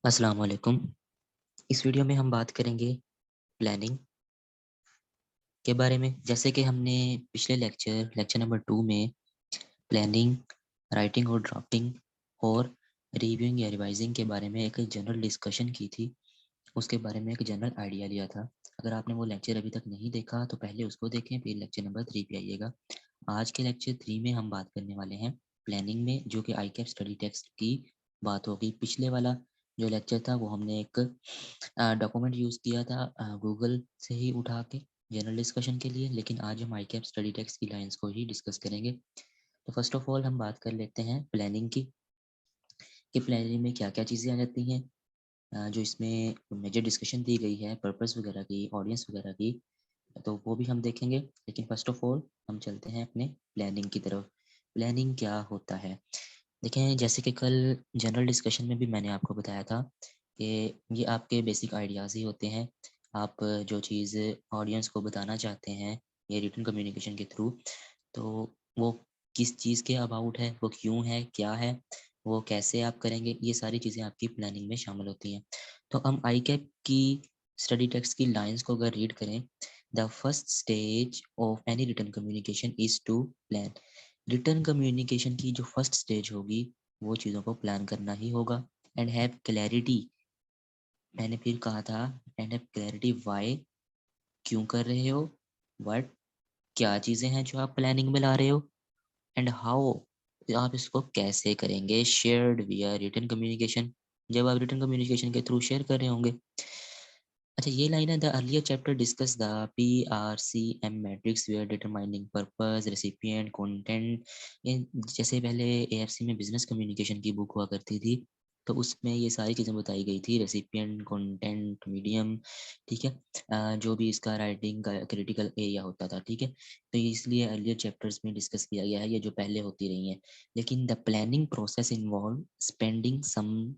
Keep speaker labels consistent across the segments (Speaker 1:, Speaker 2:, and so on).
Speaker 1: अस्सलाम वालेकुम। इस वीडियो में हम बात करेंगे प्लानिंग के बारे में। जैसे कि हमने पिछले लेक्चर नंबर 2 में प्लानिंग, राइटिंग और ड्राफ्टिंग और रिव्यूइंग या रिवाइजिंग के बारे में एक जनरल डिस्कशन की थी। उसके बारे में एक जनरल आइडिया लिया था। अगर आपने वो लेक्चर अभी तक नहीं देखा तो पहले उसको देखें, फिर लेक्चर नंबर 3 पे आइएगा। आज के लेक्चर 3 में हम बात करने वाले हैं प्लानिंग में, जो कि आईकैप स्टडी टेक्स्ट की बात होगी। पिछले वाला जो लेक्चर था वो हमने एक डॉक्यूमेंट यूज़ किया था गूगल से ही उठा के जनरल डिस्कशन के लिए, लेकिन आज हम आईकैप स्टडी टेक्स्ट की लाइंस को ही डिस्कस करेंगे। तो फर्स्ट ऑफ ऑल हम बात कर लेते हैं प्लानिंग की, कि प्लानिंग में क्या-क्या चीज़ें आ जाती हैं। जो इसमें मेजर डिस्कशन दी गई है पर्पस वगैरह की, ऑडियंस वगैरह की, तो वो भी हम देखेंगे। लेकिन फर्स्ट ऑफ ऑल हम चलते हैं अपने प्लानिंग की तरफ। प्लानिंग क्या होता है? देखें, जैसे कि कल जनरल डिस्कशन में भी मैंने आपको बताया था कि ये आपके बेसिक आइडियाज़ ही होते हैं। आप जो चीज़ ऑडियंस को बताना चाहते हैं ये रिटन कम्युनिकेशन के थ्रू, तो वो किस चीज़ के अबाउट है, वो क्यों है, क्या है, वो कैसे आप करेंगे, ये सारी चीज़ें आपकी प्लानिंग में शामिल होती हैं। तो हम आईकैप की स्टडी टेक्स्ट की लाइंस को अगर रीड करें, the first stage of any written communication is to plan. Written communication की जो फर्स्ट स्टेज होगी वो चीज़ों को प्लान करना ही होगा। एंड हैव क्लैरिटी, मैंने फिर कहा था, एंड हैव क्लैरिटी वाई, क्यों कर रहे हो, व्हाट, क्या चीज़ें हैं जो आप प्लानिंग में ला रहे हो, एंड हाउ, आप इसको कैसे करेंगे। शेयर्ड विया रिटन कम्युनिकेशन, जब आप रिटन कम्युनिकेशन के थ्रू शेयर कर रहे होंगे। अच्छा, ये लाइन है, the earlier chapter discuss the PRCM matrix where determining purpose, recipient, content. जैसे पहले AFC में बिजनेस कम्युनिकेशन की बुक हुआ करती थी, तो उसमें ये सारी चीज़ें बताई गई थी, रेसिपिएंट, कंटेंट, मीडियम, ठीक है। जो भी इसका राइटिंग का क्रिटिकल एरिया होता था, ठीक है। तो इसलिए अर्लियर चैप्टर्स में डिस्कस किया गया है, ये जो पहले होती रही हैं। लेकिन the planning process involve spending some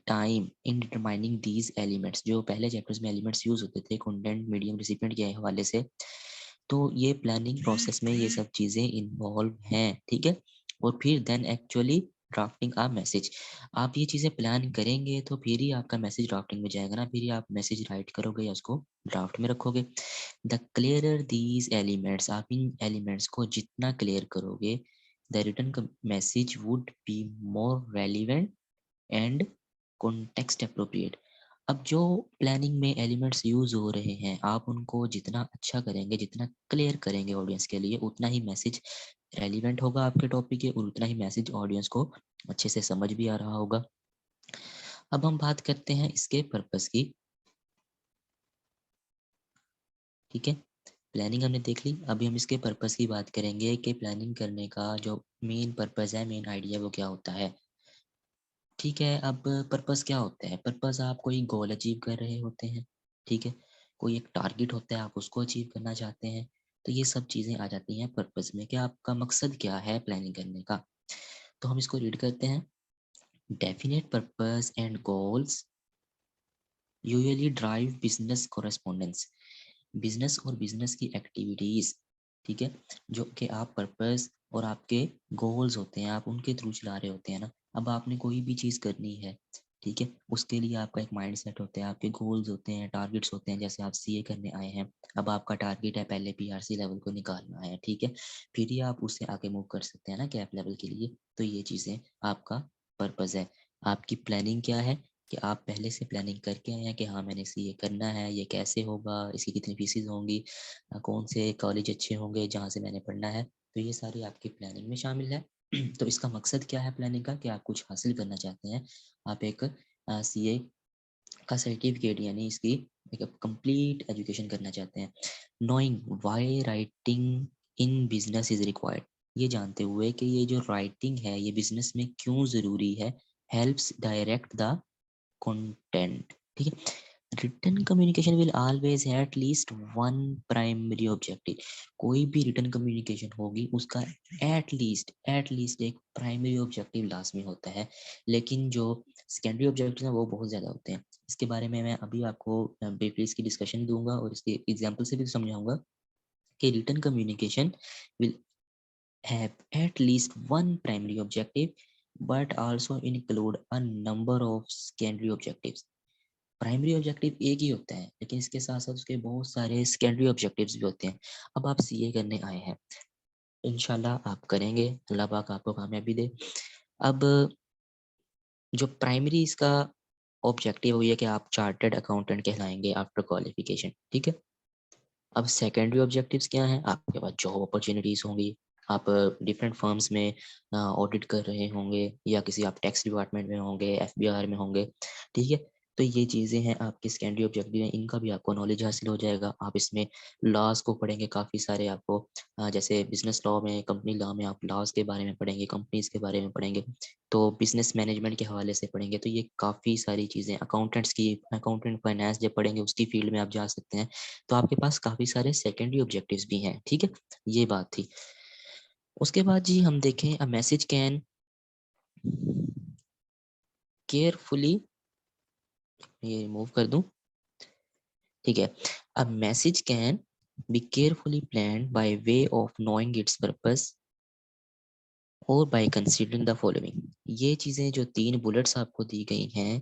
Speaker 1: time in determining these elements. जो पहले चैप्टर्स में एलिमेंट्स यूज होते थे कंटेंट, मीडियम, रिसिपिएंट के हवाले से, तो ये प्लानिंग प्रोसेस में ये सब चीज़ें इन्वॉल्व हैं, ठीक है। और फिर then actually drafting a message. आप ये चीज़ें प्लान करेंगे तो फिर ही आपका मैसेज ड्राफ्टिंग में जाएगा ना, फिर ही आप मैसेज राइट करोगे या उसको ड्राफ्ट में रखोगे। द क्लियरर दीज एलिमेंट्स, आप इन एलिमेंट्स को जितना क्लियर करोगे, the written message would be more relevant and context appropriate. अब जो प्लानिंग में एलिमेंट्स यूज़ हो रहे हैं, आप उनको जितना अच्छा करेंगे, जितना क्लियर करेंगे ऑडियंस के लिए, उतना ही मैसेज रेलिवेंट होगा आपके टॉपिक के, और उतना ही मैसेज ऑडियंस को अच्छे से समझ भी आ रहा होगा। अब हम बात करते हैं इसके पर्पस की, ठीक है। प्लानिंग हमने देख ली, अभी हम इसके पर्पस की बात करेंगे कि प्लानिंग करने का जो मेन पर्पस है, मेन आइडिया, वो क्या होता है। ठीक है, अब पर्पस क्या होता है? पर्पस, आप कोई गोल अचीव कर रहे होते हैं, ठीक है? कोई एक टारगेट होता है, आप उसको अचीव करना चाहते हैं, तो ये सब चीज़ें आ जाती हैं पर्पस में, कि आपका मकसद क्या है प्लानिंग करने का। तो हम इसको रीड करते हैं। Definite purpose and goals usually drive business correspondence. Business और बिजनेस की एक्टिविटीज़, ठीक है, जो कि आप पर्पस और आपके गोल्स होते हैं, आप उनके थ्रू चला रहे होते हैं ना। अब आपने कोई भी चीज़ करनी है, ठीक है, उसके लिए आपका एक माइंड सेट होता है, आपके गोल्स होते हैं, टारगेट्स होते हैं। जैसे आप CA करने आए हैं, अब आपका टारगेट है पहले PRC लेवल को निकालना है, ठीक है, फिर ही आप उससे आगे मूव कर सकते हैं ना कैप लेवल के लिए। तो ये चीज़ें आपका पर्पस है। आपकी प्लानिंग क्या है, कि आप पहले से प्लानिंग करके आए हैं कि हाँ, मैंने इसे ये करना है, ये कैसे होगा, इसकी कितनी फीसेस होंगी, कौन से कॉलेज अच्छे होंगे जहाँ से मैंने पढ़ना है। तो ये सारी आपकी प्लानिंग में शामिल है। तो इसका मकसद क्या है प्लानिंग का, कि आप कुछ हासिल करना चाहते हैं। आप एक CA का सर्टिफिकेट, यानी इसकी एक कंप्लीट एजुकेशन करना चाहते हैं। Knowing why writing in business is required, ये जानते हुए कि ये जो राइटिंग है ये बिजनेस में क्यों ज़रूरी है। हेल्प्स डायरेक्ट द कंटेंट, ठीक है। रिटन कम्युनिकेशन विल ऑलवेज है at least one primary objective. कोई भी रिटन कम्युनिकेशन होगी उसका एट लीस्ट एक प्राइमरी ऑब्जेक्टिव लाजमी होता है। लेकिन जो सेकेंडरी ऑब्जेक्टिव हैं वो बहुत ज़्यादा होते हैं। इसके बारे में मैं अभी आपको ब्रीफली इसकी डिस्कशन दूंगा और इसके एग्जाम्पल से भी समझाऊंगा कि written communication will have at least one primary objective but also include a number of secondary objectives. Primary objective एक ही होता है, लेकिन इसके साथ साथ उसके बहुत सारे सेकेंडरी ऑब्जेक्टिव्स भी होते हैं। अब आप सीए करने आए हैं, इंशाल्लाह आप करेंगे, अल्लाह पाक आपको कामयाबी दे। अब जो प्राइमरी इसका ऑब्जेक्टिव हुई है कि आप चार्टर्ड अकाउंटेंट कहलाएंगे आफ्टर क्वालिफिकेशन, ठीक है। अब सेकेंडरी ऑब्जेक्टिव्स क्या हैं? आपके पास जॉब अपॉर्चुनिटीज होंगी, आप डिफरेंट फर्म्स में ऑडिट कर रहे होंगे, या किसी आप टैक्स डिपार्टमेंट में होंगे, एफबीआर में होंगे, ठीक है। तो ये चीज़ें हैं आपकी सेकेंडरी ऑब्जेक्टिव हैं, इनका भी आपको नॉलेज हासिल हो जाएगा। आप इसमें लॉज को पढ़ेंगे काफ़ी सारे आपको, जैसे बिजनेस लॉ में, कंपनी लॉ में आप लॉज के बारे में पढ़ेंगे, कंपनीज के बारे में पढ़ेंगे, तो बिजनेस मैनेजमेंट के हवाले से पढ़ेंगे। तो ये काफ़ी सारी चीज़ें अकाउंटेंट्स की, अकाउंटेंट फाइनेंस जब पढ़ेंगे उसकी फील्ड में आप जा सकते हैं। तो आपके पास काफ़ी सारे सेकेंडरी ऑब्जेक्टिव्स भी हैं, ठीक है। ये बात थी। उसके बाद जी हम देखें, अ मैसेज कैन केयरफुली, ये रिमूव कर दूं, ठीक है। A message can be carefully planned by way of knowing it's purpose और बाय कंसीडरिंग द फॉलोइंग। ये चीज़ें जो 3 बुलेट्स आपको दी गई हैं,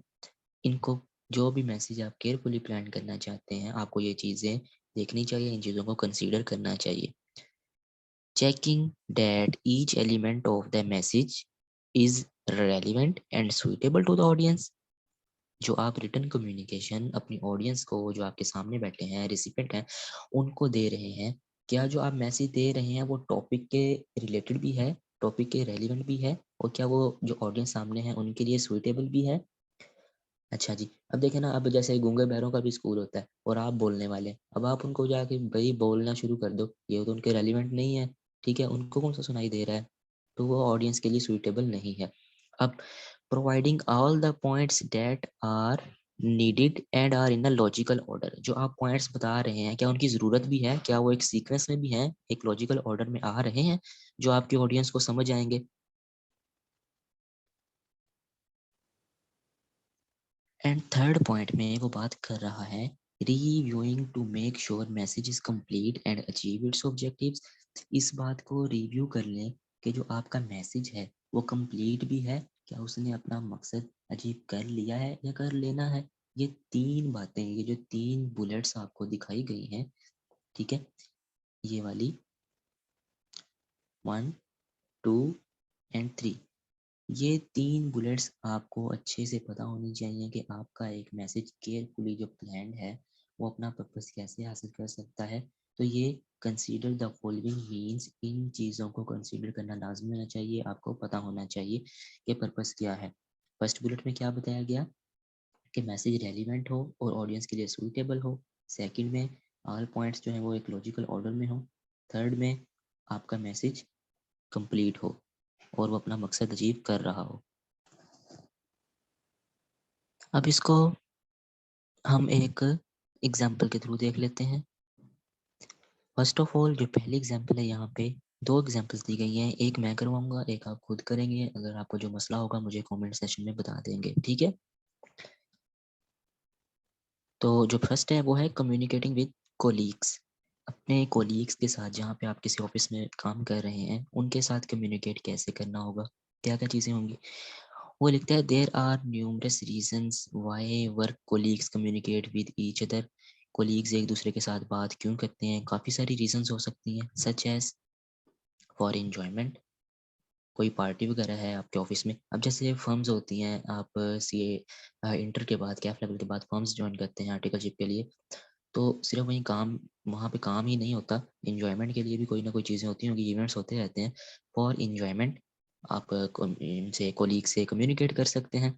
Speaker 1: इनको, जो भी मैसेज आप केयरफुली प्लान करना चाहते हैं, आपको ये चीज़ें देखनी चाहिए, इन चीज़ों को कंसीडर करना चाहिए। Checking that each element of the message is relevant and suitable to the audience। जो आप रिटर्न कम्युनिकेशन अपनी ऑडियंस को, जो आपके सामने बैठे हैं, रिसिपेंट हैं, उनको दे रहे हैं, क्या जो आप मैसेज दे रहे हैं वो टॉपिक के रिलेटेड भी है, टॉपिक के रेलिवेंट भी है, और क्या वो जो ऑडियंस सामने है उनके लिए सुइटेबल भी है। अच्छा जी, अब देखें ना, अब जैसे गूंगे बहरों का भी स्कूल होता है और आप बोलने वाले, अब आप उनको जाके भाई बोलना शुरू कर दो, ये तो उनके रेलिवेंट नहीं है, ठीक है, उनको कौन सा सुनाई दे रहा है, तो वो ऑडियंस के लिए सुइटेबल नहीं है। अब providing all the points that are needed and are in a logical order. जो आप पॉइंट्स बता रहे हैं, क्या उनकी ज़रूरत भी है, क्या वो एक सीक्वेंस में भी हैं, एक लॉजिकल ऑर्डर में आ रहे हैं, जो आपकी ऑडियंस को समझ आएंगे। एंड थर्ड पॉइंट में वो बात कर रहा है, reviewing to make sure message is complete and achieve its objectives. इस बात को रिव्यू कर लें कि जो आपका मैसेज है वो कंप्लीट भी है, क्या उसने अपना मकसद अचीव कर लिया है या कर लेना है। ये 3 बातें, ये जो 3 बुलेट्स आपको दिखाई गई हैं, ठीक है, ये वाली 1, 2 एंड 3, ये 3 बुलेट्स आपको अच्छे से पता होनी चाहिए कि आपका एक मैसेज केयरफुली जो प्लान है वो अपना पर्पस कैसे हासिल कर सकता है। तो ये कंसीडर द फॉलोइंग मीन्स, इन चीज़ों को कंसीडर करना लाजमी होना चाहिए, आपको पता होना चाहिए कि पर्पस क्या है। फर्स्ट बुलेट में क्या बताया गया कि मैसेज रेलिवेंट हो और ऑडियंस के लिए सूटेबल हो। सेकंड में ऑल पॉइंट्स जो हैं वो एक लॉजिकल ऑर्डर में हो। थर्ड में आपका मैसेज कंप्लीट हो और वो अपना मकसद अचीव कर रहा हो। अब इसको हम एक एग्जाम्पल के थ्रू देख लेते हैं। फर्स्ट ऑफ ऑल, जो पहली एग्जाम्पल है, यहाँ पे 2 एग्जाम्पल्स दी गई हैं, एक मैं करवाऊंगा, एक आप खुद करेंगे। अगर आपको जो मसला होगा मुझे कमेंट सेशन में बता देंगे, ठीक है। तो जो फर्स्ट है वो है कम्युनिकेटिंग विद कोलीग्स। अपने कोलीग्स के साथ, जहाँ पे आप किसी ऑफिस में काम कर रहे हैं, उनके साथ कम्युनिकेट कैसे करना होगा, क्या क्या चीज़ें होंगी। वो लिखता है, there are numerous reasons why work colleagues communicate with each other. Colleagues एक दूसरे के साथ बात क्यों करते हैं, काफ़ी सारी रीजंस हो सकती हैं, सच एज फॉर एन्जॉयमेंट, कोई पार्टी वगैरह है आपके ऑफिस में। अब जैसे फर्म्स होती हैं, आप सीए इंटर के बाद, कैफ लेवल के बाद फर्म्स ज्वाइन करते हैं आर्टिकलशिप के लिए, तो सिर्फ वहीं काम, वहाँ पे काम ही नहीं होता, इंजॉयमेंट के लिए भी कोई ना कोई चीज़ें होती हैं, इवेंट्स होते रहते हैं। फॉर इंजॉयमेंट आप इनसे, कोलीग से कम्युनिकेट कर सकते हैं,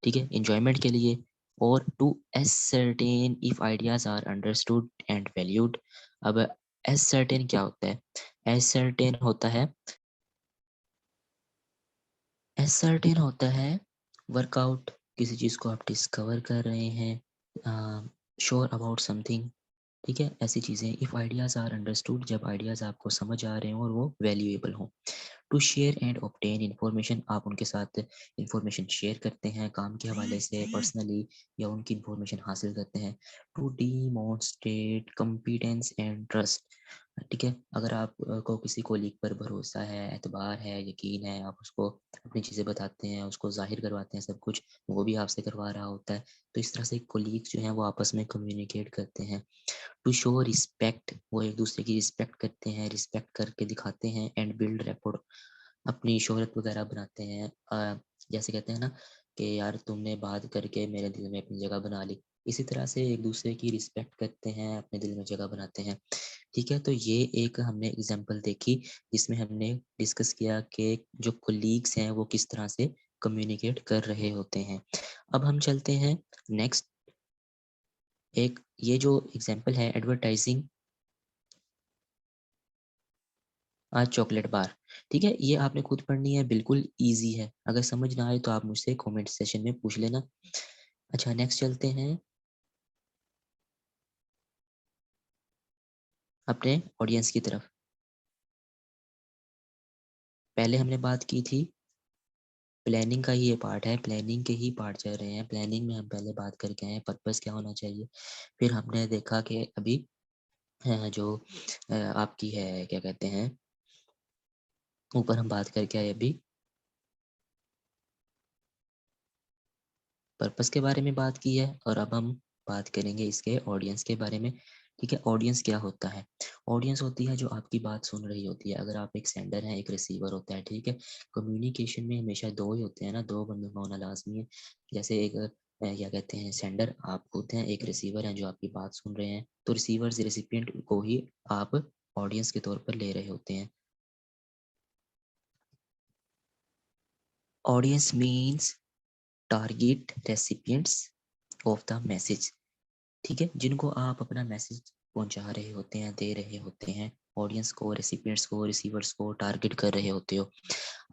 Speaker 1: ठीक है, इंजॉयमेंट के लिए। और to ascertain if ideas are understood and valued. अब एसरटेन क्या होता है? एसरटेन होता है, एसरटेन होता है वर्कआउट, किसी चीज़ को आप डिस्कवर कर रहे हैं, श्योर अबाउट समथिंग, ठीक है, ऐसी चीज़ें। इफ़ आइडियाज़ आर अंडरस्टूड, जब आइडियाज़ आपको समझ आ रहे हों और वो वैल्यूएबल हों। To share and obtain information, आप उनके साथ इंफॉर्मेशन शेयर करते हैं, काम के हवाले से, पर्सनली, या उनकी इंफॉर्मेशन हासिल करते हैं। टू डीमोन्स्ट्रेट कॉम्पिटेंस एंड ट्रस्ट, ठीक है, अगर आप को किसी कोलीग पर भरोसा है, एतबार है, यकीन है, आप उसको अपनी चीज़ें बताते हैं, उसको ज़ाहिर करवाते हैं सब कुछ, वो भी आपसे करवा रहा होता है। तो इस तरह से कोलीग्स जो हैं वो आपस में कम्युनिकेट करते हैं। टू शो रिस्पेक्ट, वो एक-दूसरे की रिस्पेक्ट करते हैं, रिस्पेक्ट करके दिखाते हैं एंड बिल्ड रैपॉर, अपनी शोहरत वगैरह बनाते हैं। जैसे कहते हैं ना कि यार तुमने बात करके मेरे दिल में अपनी जगह बना ली। इसी तरह से एक-दूसरे की रिस्पेक्ट करते हैं, अपने दिल में जगह बनाते हैं। ठीक है, तो ये एक हमने एग्ज़ाम्पल देखी जिसमें हमने डिस्कस किया कि जो कोलीग्स हैं वो किस तरह से कम्युनिकेट कर रहे होते हैं। अब हम चलते हैं नेक्स्ट, एक ये जो एग्ज़ाम्पल है एडवर्टाइज़िंग चॉकलेट बार। ठीक है, ये आपने खुद पढ़नी है, बिल्कुल ईज़ी है। अगर समझ ना आए तो आप मुझसे कमेंट सेशन में पूछ लेना। अच्छा, नेक्स्ट चलते हैं अपने ऑडियंस की तरफ। पहले हमने बात की थी प्लानिंग का ही ये पार्ट है, प्लानिंग के ही पार्ट चल रहे हैं। प्लानिंग में हम पहले बात करके आए हैं पर्पस क्या होना चाहिए। फिर हमने देखा कि अभी जो आपकी है क्या कहते हैं, ऊपर हम बात करके आए अभी पर्पस के बारे में बात की है, और अब हम बात करेंगे इसके ऑडियंस के बारे में। ठीक है, ऑडियंस क्या होता है? ऑडियंस होती है जो आपकी बात सुन रही होती है। अगर आप एक सेंडर हैं, एक रिसीवर होता है, ठीक है। कम्युनिकेशन में हमेशा दो ही होते हैं ना, दो बंदों का होना लाजमी है। जैसे एक क्या कहते हैं सेंडर आप होते हैं, एक रिसीवर है जो आपकी बात सुन रहे हैं। तो रिसीवर से रेसिपिएंट को ही आप ऑडियंस के तौर पर ले रहे होते हैं। Audience means target recipients of the message. ठीक है, जिनको आप अपना मैसेज पहुंचा रहे होते हैं, दे रहे होते हैं, ऑडियंस को, रेसिपिएंट्स को, रिसीवर्स को टारगेट कर रहे होते हो।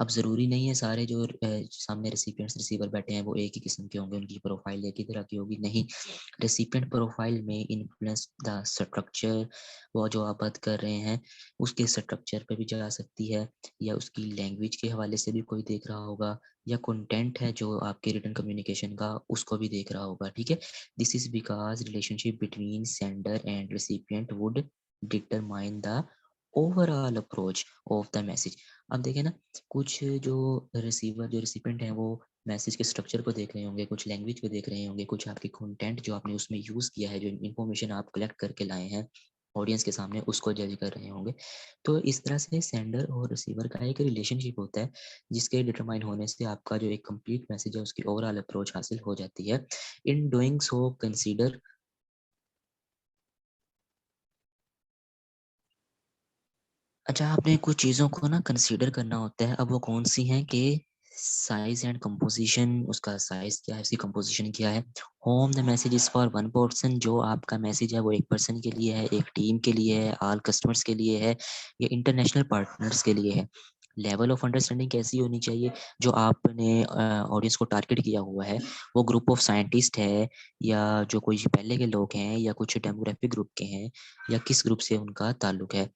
Speaker 1: अब ज़रूरी नहीं है सारे जो सामने रेसिपिएंट्स रिसीवर बैठे हैं वो एक ही किस्म के होंगे, उनकी प्रोफाइल एक ही तरह की होगी, नहीं। रेसिपिएंट प्रोफाइल में इन्फ्लुएंस द स्ट्रक्चर, वो जो आप बात कर रहे हैं उसके स्ट्रक्चर पे भी जा सकती है, या उसकी लैंग्वेज के हवाले से भी कोई देख रहा होगा, या कंटेंट है जो आपके रिटन कम्युनिकेशन का उसको भी देख रहा होगा। ठीक है, this is because relationship between sender and recipient would determine the overall approach of the message. अब देखें ना, कुछ जो रिसीवर जो रिसिपिएंट हैं वो मैसेज के स्ट्रक्चर को देख रहे होंगे, कुछ लैंग्वेज को देख रहे होंगे, कुछ आपके कंटेंट जो आपने उसमें यूज़ किया है, जो इन्फॉर्मेशन आप कलेक्ट करके लाए हैं ऑडियंस के सामने, उसको जज कर रहे होंगे। तो इस तरह से सेंडर और रिसीवर का एक रिलेशनशिप होता है जिसके डिटरमाइन होने से आपका जो एक कंप्लीट मैसेज है उसकी ओवरऑल अप्रोच हासिल हो जाती है। इन डूइंग सो कंसीडर, अच्छा आपने कुछ चीज़ों को ना कंसीडर करना होता है। अब वो कौन सी हैं कि साइज एंड कंपोजिशन, उसका साइज क्या है, उसकी कंपोजिशन क्या है। Home the message is for one person, जो आपका मैसेज है वो एक पर्सन के लिए है, एक टीम के लिए है, ऑल कस्टमर्स के लिए है, या इंटरनेशनल पार्टनर्स के लिए है। लेवल ऑफ अंडरस्टैंडिंग कैसी होनी चाहिए, जो आपने ऑडियंस को टारगेट किया हुआ है वो ग्रुप ऑफ साइंटिस्ट है, या जो कोई पहले के लोग हैं, या कुछ डेमोग्राफिक ग्रुप के हैं, या किस ग्रुप से उनका ताल्लुक है।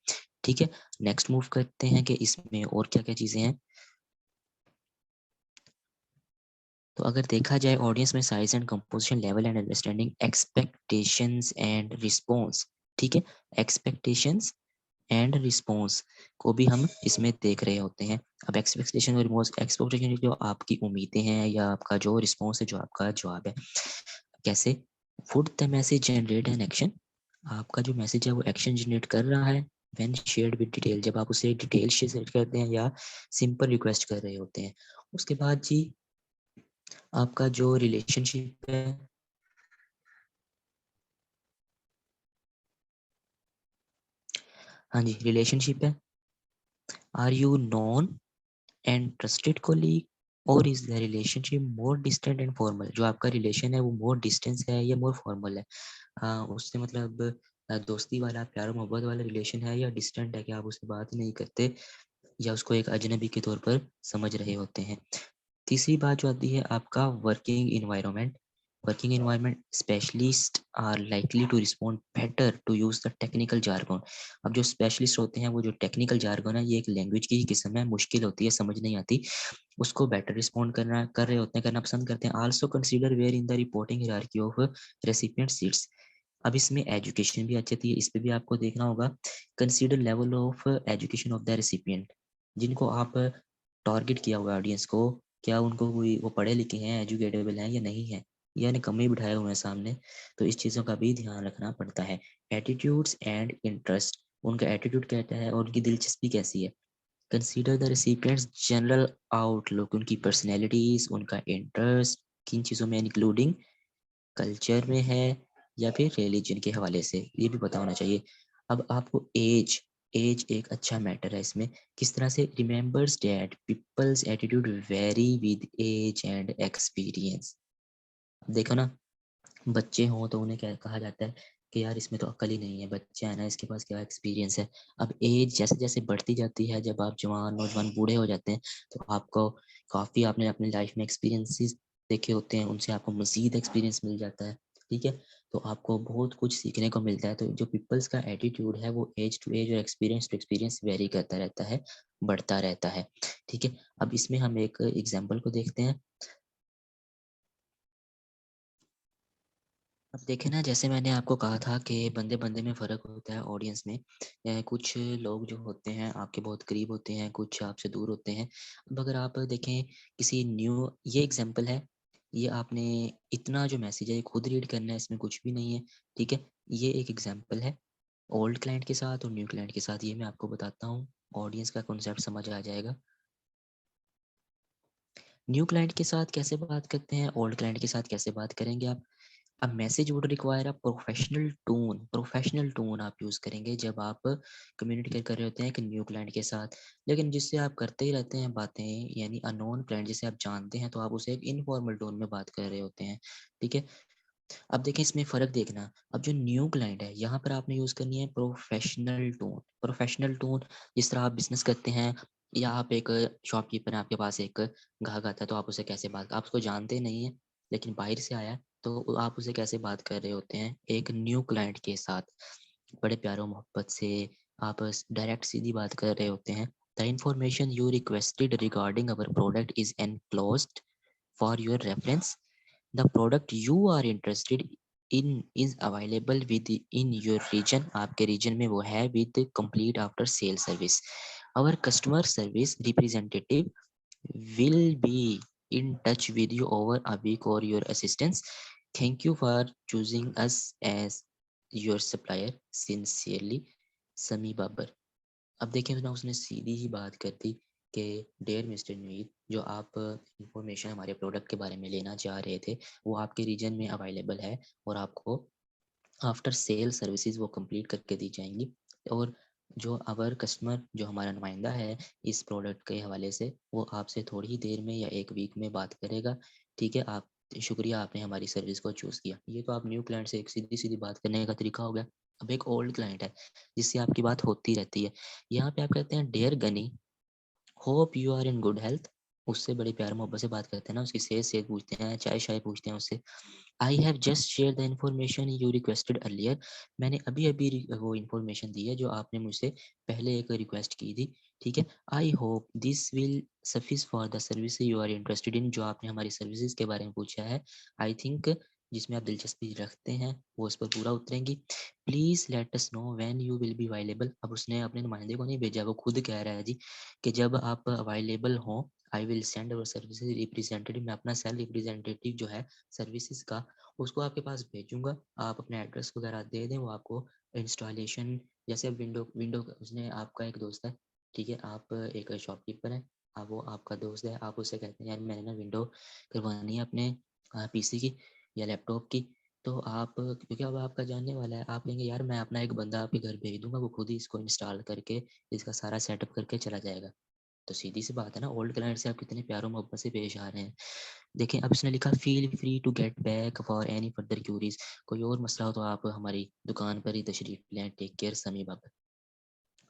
Speaker 1: ठीक है, नेक्स्ट मूव करते हैं कि इसमें और क्या क्या चीज़ें हैं। तो अगर देखा जाए ऑडियंस में size and composition, level and understanding, expectations and response. ठीक है, एक्सपेक्टेशंस एंड रिस्पॉन्स को भी हम इसमें देख रहे होते हैं। अब एक्सपेक्टेशन और एक्सपेक्टेशन जो आपकी उम्मीदें हैं, या आपका जो रिस्पॉन्स है, जो आपका जवाब है, कैसे। Would the message generate an action, आपका जो मैसेज है वो एक्शन जनरेट कर रहा है। व्हेन शेयर्ड विद डिटेल, जब आप उसे डिटेल शेयर करते हैं या सिंपल रिक्वेस्ट कर रहे होते हैं। उसके बाद जी आपका जो रिलेशनशिप है, हाँ जी रिलेशनशिप है। Are you known and trusted colleague, or is the relationship more distant and formal, जो आपका रिलेशन है वो मोर डिस्टेंस है या मोर फॉर्मल है। उससे मतलब दोस्ती वाला, प्यार मोहब्बत वाला रिलेशन है, या डिस्टेंट है कि आप उससे बात ही नहीं करते, या उसको एक अजनबी के तौर पर समझ रहे होते हैं। तीसरी बात जो आती है आपका working environment. Working environment specialist are likely to respond better to use the technical jargon. अब जो स्पेशलिस्ट होते हैं वो जो टेक्निकल जार्गन है, ये एक लैंग्वेज की ही किस्म है, मुश्किल होती है, समझ नहीं आती, उसको बेटर रिस्पॉन्ड करना करना पसंद करते हैं। Also consider where in the reporting hierarchy of recipient seats, अब इसमें एजुकेशन भी अच्छी थी, इस पे भी आपको देखना होगा। Consider level of education of the recipient, जिनको आप टारगेट किया हुआ ऑडियंस को, क्या उनको कोई वो पढ़े लिखे हैं, एजुकेटेबल हैं या नहीं है, यानी कम ही बिठाए हुए हैं सामने, तो इस चीज़ों का भी ध्यान रखना पड़ता है। एटीट्यूड्स एंड इंटरेस्ट, उनका एटीट्यूड कहता है और उनकी दिलचस्पी कैसी है। Consider the recipients general outlook, उनकी पर्सनैलिटीज, उनका इंटरेस्ट किन चीज़ों में, इंक्लूडिंग कल्चर में है या फिर रिलीजन के हवाले से, ये भी पता होना चाहिए। अब आपको एज, एज एक अच्छा मैटर है इसमें। किस तरह से, remembers that people's attitude vary with age and experience. देखो ना, बच्चे हों तो उन्हें क्या कहा जाता है कि यार इसमें तो अक्ल ही नहीं है, बच्चा है ना, इसके पास क्या एक्सपीरियंस है। अब एज जैसे जैसे बढ़ती जाती है, जब आप जवान नौजवान बूढ़े हो जाते हैं, तो आपको काफ़ी, आपने अपनी लाइफ में एक्सपीरियंसेस देखे होते हैं, उनसे आपको मज़ीद एक्सपीरियंस मिल जाता है। ठीक है, तो आपको बहुत कुछ सीखने को मिलता है। तो जो पीपल्स का एटीट्यूड है वो एज टू एज और एक्सपीरियंस टू एक्सपीरियंस वेरी करता रहता है, बढ़ता रहता है। ठीक है, अब इसमें हम एक एग्जाम्पल को देखते हैं। अब देखें ना, जैसे मैंने आपको कहा था कि बंदे बंदे में फ़र्क होता है ऑडियंस में। कुछ लोग जो होते हैं आपके बहुत करीब होते हैं, कुछ आपसे दूर होते हैं। अब अगर आप देखें किसी न्यू, ये एग्जांपल है, ये आपने इतना जो मैसेज है ये खुद रीड करना है, इसमें कुछ भी नहीं है। ठीक है, ये एक एग्जांपल है ओल्ड क्लाइंट के साथ और न्यू क्लाइंट के साथ, ये मैं आपको बताता हूँ, ऑडियंस का कॉन्सेप्ट समझ आ जाएगा। न्यू क्लाइंट के साथ कैसे बात करते हैं, ओल्ड क्लाइंट के साथ कैसे बात करेंगे आप। अब message would require a professional tone, professional tone आप यूज़ करेंगे जब आप कम्युनिकेट कर रहे होते हैं एक न्यू क्लाइंट के साथ। लेकिन जिससे आप करते ही रहते हैं बातें, यानी अननोन क्लाइंट जिसे आप जानते हैं, तो आप उसे एक इनफॉर्मल टोन में बात कर रहे होते हैं। ठीक है, अब देखें इसमें फ़र्क देखना। अब जो न्यू क्लाइंट है, यहाँ पर आपने यूज़ करनी है प्रोफेशनल टोन। प्रोफेशनल टोन, जिस तरह आप बिजनेस करते हैं, या आप एक शॉपकीपर हैं, आपके पास एक ग्राहक आता है, तो आप उसे कैसे बात, आप उसको जानते नहीं हैं लेकिन बाहर से आया है, तो आप उसे कैसे बात कर रहे होते हैं एक न्यू क्लाइंट के साथ, बड़े प्यार और मोहब्बत से आप डायरेक्ट सीधी बात कर रहे होते हैं। The information you requested regarding our product is enclosed for your reference. The product you are interested in is available within your region, आपके region में वो है, with complete after sale service. Our customer service representative will be in touch with you over a week or your assistance. Thank you for choosing us as your supplier. Sincerely, Sami Babar. अब देखिए ना, उसने सीधी ही बात कर दी कि dear mister नुईद, जो आप information हमारे प्रोडक्ट के बारे में लेना चाह रहे थे, वो आपके रीजन में अवेलेबल है और आपको आफ्टर सेल सर्विसेज वो कंप्लीट करके दी जाएंगी। और जो आवर कस्टमर, जो हमारा नुमाइंदा है इस प्रोडक्ट के हवाले से, वो आपसे थोड़ी ही देर में या एक वीक में बात करेगा। ठीक है, आप, शुक्रिया आपने हमारी सर्विस को चूज़ किया। ये तो आप न्यू क्लाइंट से एक सीधी सीधी बात करने का तरीका हो गया। अब एक ओल्ड क्लाइंट है जिससे आपकी बात होती रहती है, यहाँ पे आप कहते हैं dear Ghani, hope you are in good health. उससे बड़े प्यार मोहब्बत से बात करते हैं ना, उसकी सेहत पूछते हैं, चाय शाय पूछते हैं उससे। I have just share the information you requested earlier, मैंने अभी अभी वो इन्फॉर्मेशन दी है जो आपने मुझसे पहले एक रिक्वेस्ट की थी। ठीक है, I hope this will suffice for the service you are interested in, जो आपने हमारी सर्विसेज के बारे में पूछा है, आई थिंक जिसमें आप दिलचस्पी रखते हैं वो इस पर पूरा उतरेंगी। Please let us know when you will be available. अब उसने अपने नुमाइंदे को नहीं भेजा, वो खुद कह रहा है जी कि जब आप अवेलेबल हों, I will send our services representative, मैं अपना सेल रिप्रेजेंटेटिव जो है सर्विसेज का, उसको आपके पास भेजूँगा। आप अपना एड्रेस वगैरह दे दें, वो आपको इंस्टॉलेशन, जैसे अब विंडो विंडो उसने, आपका एक दोस्त है, ठीक है, आप एक शॉपकीपर हैं, अब वो आपका दोस्त है, आप उससे कहते हैं यार मैंने ना विंडो करवानी है अपने पीसी की या लैपटॉप की, तो आप, क्योंकि अब आपका जानने वाला है, आप कहेंगे यार मैं अपना एक बंदा आपके घर भेज दूँगा, वो खुद ही इसको इंस्टॉल करके इसका सारा सेटअप करके चला जाएगा। तो सीधी सी बात है ना, ओल्ड क्लाइंट से आप कितने प्यार और मोहब्बत से पेश आ रहे हैं। देखें, अब इसने लिखा feel free to get back for any further queries, कोई और मसला हो तो आप हमारी दुकान पर ही तशरीफ लें। टेक केयर, समी बाबर।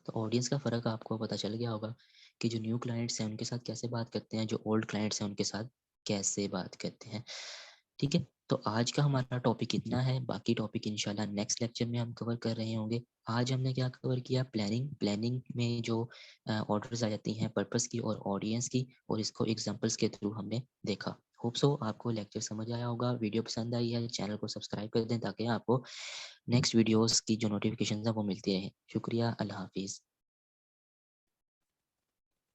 Speaker 1: तो ऑडियंस का फ़र्क आपको पता चल गया होगा कि जो न्यू क्लाइंट्स हैं उनके साथ कैसे बात करते हैं, जो ओल्ड क्लाइंट्स हैं उनके साथ कैसे बात करते हैं। ठीक है, तो आज का हमारा टॉपिक इतना है, बाकी टॉपिक इंशाल्लाह नेक्स्ट लेक्चर में हम कवर कर रहे होंगे। आज हमने क्या कवर किया, प्लानिंग। प्लानिंग में जो ऑर्डर्स आ जाती हैं पर्पस की और ऑडियंस की, और इसको एग्जांपल्स के थ्रू हमने देखा। होप सो आपको लेक्चर समझ आया होगा। वीडियो पसंद आई है चैनल को सब्सक्राइब कर दें ताकि आपको नेक्स्ट वीडियोस की जो नोटिफिकेशन है वो मिलती रहे। शुक्रिया, अल्लाह हाफिज़।